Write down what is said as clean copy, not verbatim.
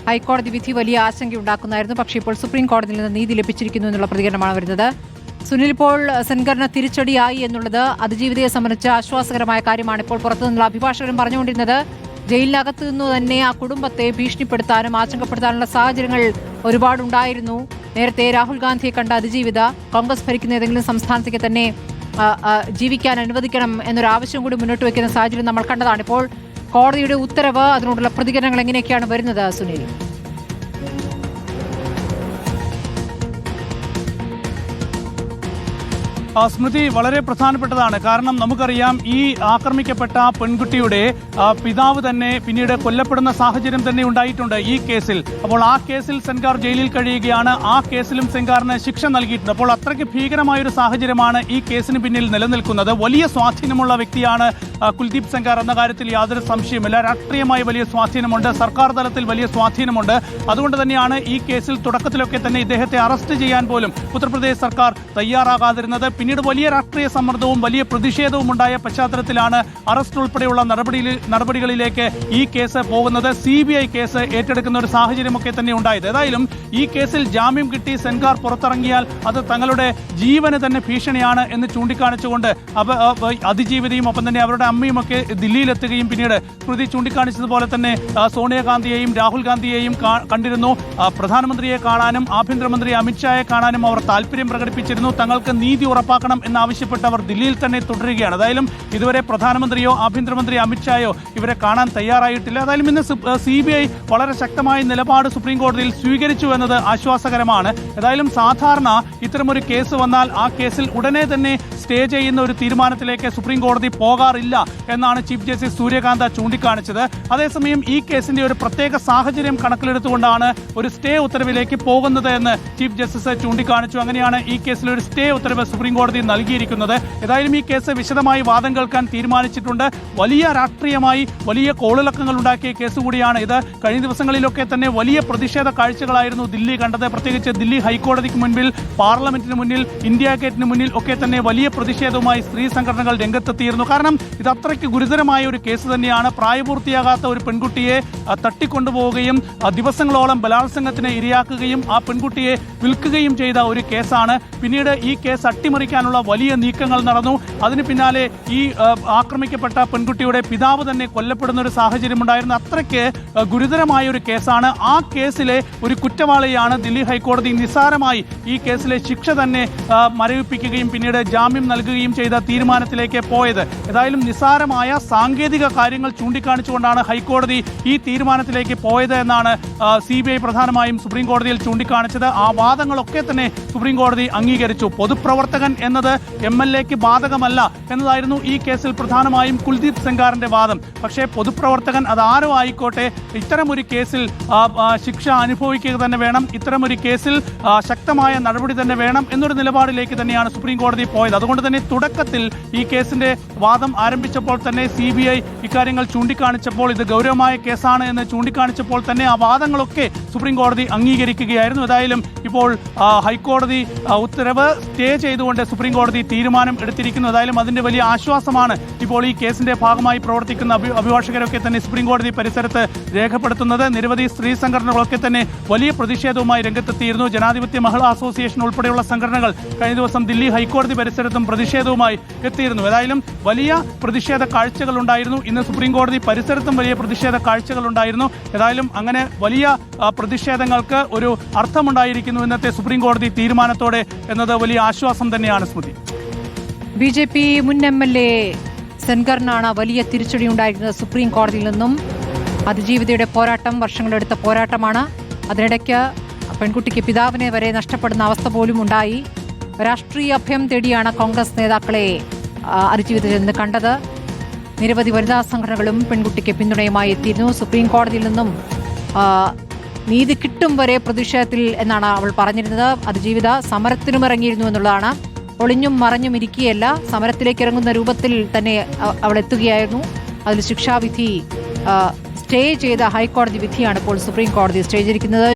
ഹൈക്കോടതി വിധി വലിയ ആശങ്കയുണ്ടാക്കുന്നതായിരുന്നു. പക്ഷേ ഇപ്പോൾ സുപ്രീം കോടതിയിൽ നിന്ന് നീതി ലഭിച്ചിരിക്കുന്നു എന്നുള്ള പ്രതികരണമാണ് വരുന്നത്. സുനിൽ, ഇപ്പോൾ സെൻഗറിന് തിരിച്ചടിയായി എന്നുള്ളത് അതിജീവിതയെ സംബന്ധിച്ച് ആശ്വാസകരമായ കാര്യമാണ്. ഇപ്പോൾ പുറത്തുനിന്നുള്ള അഭിഭാഷകരും പറഞ്ഞുകൊണ്ടിരുന്നത് ജയിലിനകത്തു നിന്ന് തന്നെ ആ കുടുംബത്തെ ഭീഷണിപ്പെടുത്താനും ആശങ്കപ്പെടുത്താനുള്ള സാഹചര്യങ്ങൾ ഒരുപാടുണ്ടായിരുന്നു. നേരത്തെ രാഹുൽ ഗാന്ധിയെ കണ്ട അതിജീവിത കോൺഗ്രസ് ഭരിക്കുന്ന ഏതെങ്കിലും സംസ്ഥാനത്തേക്ക് തന്നെ ജീവിക്കാൻ അനുവദിക്കണം എന്നൊരു ആവശ്യം കൂടി മുന്നോട്ട് വയ്ക്കുന്ന സാഹചര്യം നമ്മൾ കണ്ടതാണ്. ഇപ്പോൾ കോടതിയുടെ ഉത്തരവ്, അതിനോടുള്ള പ്രതികരണങ്ങൾ എങ്ങനെയൊക്കെയാണ് വരുന്നത് സുനിൽ? സ്മൃതി, വളരെ പ്രധാനപ്പെട്ടതാണ്. കാരണം നമുക്കറിയാം, ഈ ആക്രമിക്കപ്പെട്ട പെൺകുട്ടിയുടെ പിതാവ് തന്നെ പിന്നീട് കൊല്ലപ്പെടുന്ന സാഹചര്യം തന്നെ ഉണ്ടായിട്ടുണ്ട് ഈ കേസിൽ. അപ്പോൾ ആ കേസിൽ സെൻഗാർ ജയിലിൽ കഴിയുകയാണ്. ആ കേസിലും സെൻഗാറിന് ശിക്ഷ നൽകിയിട്ടുണ്ട്. അപ്പോൾ അത്രയ്ക്ക് ഭീകരമായൊരു സാഹചര്യമാണ് ഈ കേസിന് പിന്നിൽ നിലനിൽക്കുന്നത്. വലിയ സ്വാധീനമുള്ള വ്യക്തിയാണ് കുൽദീപ് സെൻഗാർ എന്ന കാര്യത്തിൽ യാതൊരു സംശയമില്ല. രാഷ്ട്രീയമായി വലിയ സ്വാധീനമുണ്ട്, സർക്കാർ തലത്തിൽ വലിയ സ്വാധീനമുണ്ട്. അതുകൊണ്ട് തന്നെയാണ് ഈ കേസിൽ തുടക്കത്തിലൊക്കെ തന്നെ ഇദ്ദേഹത്തെ അറസ്റ്റ് ചെയ്യാൻ പോലും ഉത്തർപ്രദേശ് സർക്കാർ തയ്യാറാകാതിരുന്നത്. പിന്നീട് വലിയ രാഷ്ട്രീയ സമ്മർദ്ദവും വലിയ പ്രതിഷേധവും ഉണ്ടായ പശ്ചാത്തലത്തിലാണ് അറസ്റ്റ് ഉൾപ്പെടെയുള്ള നടപടികളിലേക്ക് ഈ കേസ് പോകുന്നത്. CBI കേസ് ഏറ്റെടുക്കുന്ന ഒരു സാഹചര്യമൊക്കെ തന്നെ ഉണ്ടായത്. ഏതായാലും ഈ കേസിൽ ജാമ്യം കിട്ടി സെൻഗാർ പുറത്തിറങ്ങിയാൽ അത് തങ്ങളുടെ ജീവന് തന്നെ ഭീഷണിയാണ് എന്ന് ചൂണ്ടിക്കാണിച്ചുകൊണ്ട് അതിജീവിതയും ഒപ്പം തന്നെ അവരുടെ അമ്മയുമൊക്കെ ദില്ലിയിലെത്തുകയും പിന്നീട് സ്മൃതി ചൂണ്ടിക്കാണിച്ചതുപോലെ തന്നെ സോണിയാഗാന്ധിയെയും രാഹുൽ ഗാന്ധിയെയും കണ്ടിരുന്നു. പ്രധാനമന്ത്രിയെ കാണാനും ആഭ്യന്തരമന്ത്രി അമിത്ഷായെ കാണാനും അവർ താല്പര്യം പ്രകടിപ്പിച്ചിരുന്നു. തങ്ങൾക്ക് നീതി ഉറപ്പാക്കണം എന്നാവശ്യപ്പെട്ട് അവർ ദില്ലിയിൽ തന്നെ തുടരുകയാണ്. ഏതായാലും ഇതുവരെ പ്രധാനമന്ത്രിയോ ആഭ്യന്തരമന്ത്രി അമിത്ഷായോ ഇവരെ കാണാൻ തയ്യാറായിട്ടില്ല. ഏതായാലും ഇന്ന് CBI വളരെ ശക്തമായ നിലപാട് സുപ്രീം കോടതിയിൽ സ്വീകരിച്ചു എന്നത് ആശ്വാസകരമാണ്. ഏതായാലും സാധാരണ ഇത്തരമൊരു കേസ് വന്നാൽ ആ കേസിൽ ഉടനെ തന്നെ സ്റ്റേ ചെയ്യുന്ന ഒരു തീരുമാനത്തിലേക്ക് സുപ്രീം കോടതി പോകാറില്ല എന്നാണ് ചീഫ് ജസ്റ്റിസ് സൂര്യകാന്ത ചൂണ്ടിക്കാണിച്ചത്. അതേസമയം ഈ കേസിന്റെ ഒരു പ്രത്യേക സാഹചര്യം കണക്കിലെടുത്തുകൊണ്ടാണ് ഒരു സ്റ്റേ ഉത്തരവിലേക്ക് പോകുന്നത് എന്ന് ചീഫ് ജസ്റ്റിസ് ചൂണ്ടിക്കാണിച്ചു. അങ്ങനെയാണ് ഈ കേസിൽ ഒരു സ്റ്റേ ഉത്തരവ് സുപ്രീം കോടതി നൽകിയിരിക്കുന്നത്. ഏതായാലും ഈ കേസ് വിശദമായി വാദം കേൾക്കാൻ തീരുമാനിച്ചിട്ടുണ്ട്. വലിയ രാഷ്ട്രീയമായി വലിയ കോളിളക്കങ്ങൾ ഉണ്ടാക്കിയ കേസ് കൂടിയാണ് ഇത്. കഴിഞ്ഞ ദിവസങ്ങളിലൊക്കെ തന്നെ വലിയ പ്രതിഷേധ കാഴ്ചകളായിരുന്നു ദില്ലി കണ്ടത്. പ്രത്യേകിച്ച് ദില്ലി ഹൈക്കോടതിക്ക് മുൻപിൽ, പാർലമെന്റിന് മുന്നിൽ, ഇന്ത്യ ഗേറ്റിന് മുന്നിൽ ഒക്കെ തന്നെ വലിയ പ്രതിഷേധവുമായി സ്ത്രീ സംഘടനകൾ രംഗത്തെത്തിയിരുന്നു. കാരണം ഇത് അത്രയ്ക്ക് ഗുരുതരമായ ഒരു കേസ് തന്നെയാണ്. പ്രായപൂർത്തിയാകാത്ത ഒരു പെൺകുട്ടിയെ തട്ടിക്കൊണ്ടുപോവുകയും ദിവസങ്ങളോളം ബലാത്സംഗത്തിന് ഇരയാക്കുകയും ആ പെൺകുട്ടിയെ വിൽക്കുകയും ചെയ്ത ഒരു കേസാണ്. പിന്നീട് ഈ കേസ് അട്ടിമറിക്കാനുള്ള വലിയ നീക്കങ്ങൾ നടന്നു. അതിന് പിന്നാലെ ഈ ആക്രമിക്കപ്പെട്ട പെൺകുട്ടിയുടെ പിതാവ് തന്നെ കൊല്ലപ്പെടുന്ന ഒരു സാഹചര്യം ഉണ്ടായിരുന്നു. അത്രയ്ക്ക് ഗുരുതരമായ ഒരു കേസാണ്. ആ കേസിലെ ഒരു കുറ്റവാളിയാണ് ദില്ലി ഹൈക്കോടതി നിസ്സാരമായി ഈ കേസിലെ ശിക്ഷ തന്നെ മരവിപ്പിക്കുകയും പിന്നീട് ജാമ്യം നൽകുകയും ചെയ്ത തീരുമാനത്തിലേക്ക് പോയത്. ഏതായാലും നിസ്സാരമായ സാങ്കേതിക കാര്യങ്ങൾ ചൂണ്ടിക്കാണിച്ചുകൊണ്ടാണ് ഹൈക്കോടതി ഈ തീരുമാനത്തിലേക്ക് പോയത് എന്നാണ് CBI പ്രധാനമായും സുപ്രീം കോടതിയിൽ ചൂണ്ടിക്കാണിച്ചത്. ആ വാദങ്ങളൊക്കെ തന്നെ സുപ്രീം കോടതി അംഗീകരിച്ചു. പൊതുപ്രവർത്തകൻ എന്നത് MLAക്ക് ബാധകമല്ല എന്നതായിരുന്നു ഈ കേസിൽ പ്രധാനമായും കുൽദീപ് സെൻഗാറിന്റെ വാദം. പക്ഷേ പൊതുപ്രവർത്തകൻ അതാരോ ആയിക്കോട്ടെ, ഇത്തരമൊരു കേസിൽ ശിക്ഷ അനുഭവിക്കുക തന്നെ വേണം, ഇത്തരമൊരു കേസിൽ ശക്തമായ നടപടി തന്നെ വേണം എന്നൊരു നിലപാടിലേക്ക് തന്നെയാണ് സുപ്രീം കോടതി പോയത്. അതുകൊണ്ട് തന്നെ തുടക്കത്തിൽ ഈ കേസിന്റെ വാദം ആരംഭിച്ചപ്പോൾ തന്നെ CBI ഇക്കാര്യങ്ങൾ ചൂണ്ടിക്കാണിച്ചപ്പോൾ, ഇത് ഗൗരവമായ കേസാണ് എന്ന് ചൂണ്ടിക്കാണിച്ചപ്പോൾ തന്നെ ആ വാദങ്ങളൊക്കെ സുപ്രീം കോടതി അംഗീകരിക്കുകയായിരുന്നു. ഏതായാലും ഇപ്പോൾ ഹൈക്കോടതി ഉത്തരവ് സ്റ്റേ ചെയ്തുകൊണ്ട് സുപ്രീം കോടതി തീരുമാനം എടുത്തിരിക്കുന്നു. ഏതായാലും അതിന്റെ വലിയ ആശ്വാസമാണ് ഇപ്പോൾ ഈ കേസിന്റെ ഭാഗമായി പ്രവർത്തിക്കുന്ന അഭിഭാഷകരൊക്കെ തന്നെ സുപ്രീം കോടതി പരിസരത്ത് രേഖപ്പെടുത്തുന്നത്. നിരവധി സ്ത്രീ സംഘടനകളൊക്കെ തന്നെ വലിയ പ്രതിഷേധവുമായി രംഗത്തെത്തിയിരുന്നു. ജനാധിപത്യ മഹിളാ അസോസിയേഷൻ ഉൾപ്പെടെയുള്ള സംഘടനകൾ കഴിഞ്ഞ ദിവസം ദില്ലി ഹൈക്കോടതി പരിസരത്തും പ്രതിഷേധവുമായി എത്തിയിരുന്നു. ഏതായാലും വലിയ പ്രതിഷേധ കാഴ്ചകൾ ഉണ്ടായിരുന്നു. ഇന്ന് സുപ്രീം കോടതി പരിസരത്തും വലിയ പ്രതിഷേധ കാഴ്ചകൾ ഉണ്ടായിരുന്നു. ഏതായാലും അങ്ങനെ വലിയ പ്രതിഷേധങ്ങൾക്ക് ഒരു അർത്ഥമുണ്ടായിരിക്കുന്നു ഇന്നത്തെ സുപ്രീം കോടതി തീരുമാനത്തോടെ എന്നത് വലിയ ആശ്വാസം തന്നെയാണ്. സ്മൃതി, BJP മുൻ MLA സെൻഗറിനാണ് വലിയ തിരിച്ചടി ഉണ്ടായിരുന്നത് സുപ്രീം കോടതിയിൽ നിന്നും. അതിജീവിതയുടെ പോരാട്ടം വർഷങ്ങളെടുത്ത പോരാട്ടമാണ്. അതിനിടയ്ക്ക് പെൺകുട്ടിക്ക് പിതാവിനെ വരെ നഷ്ടപ്പെടുന്ന അവസ്ഥ പോലും ഉണ്ടായി. രാഷ്ട്രീയ അഭയം തേടിയാണ് കോൺഗ്രസ് നേതാക്കളെ അതിജീവിതത്തിൽ നിന്ന് കണ്ടത്. നിരവധി വനിതാ സംഘടനകളും പെൺകുട്ടിക്ക് പിന്തുണയുമായി എത്തിയിരുന്നു. സുപ്രീം കോടതിയിൽ നിന്നും നീതി കിട്ടും വരെ പ്രതിഷേധത്തിൽ എന്നാണ് അവൾ പറഞ്ഞിരുന്നത്. അതിജീവിത സമരത്തിനും ഇറങ്ങിയിരുന്നു എന്നുള്ളതാണ്. ഒളിഞ്ഞും മറഞ്ഞും ഇരിക്കുകയല്ല, സമരത്തിലേക്ക് ഇറങ്ങുന്ന രൂപത്തിൽ തന്നെ അവൾ എത്തുകയായിരുന്നു. അതിൽ ശിക്ഷാവിധി സ്റ്റേ ചെയ്ത ഹൈക്കോടതി വിധിയാണ് ഇപ്പോൾ സുപ്രീം കോടതി സ്റ്റേ ചെയ്തിരിക്കുന്നത്.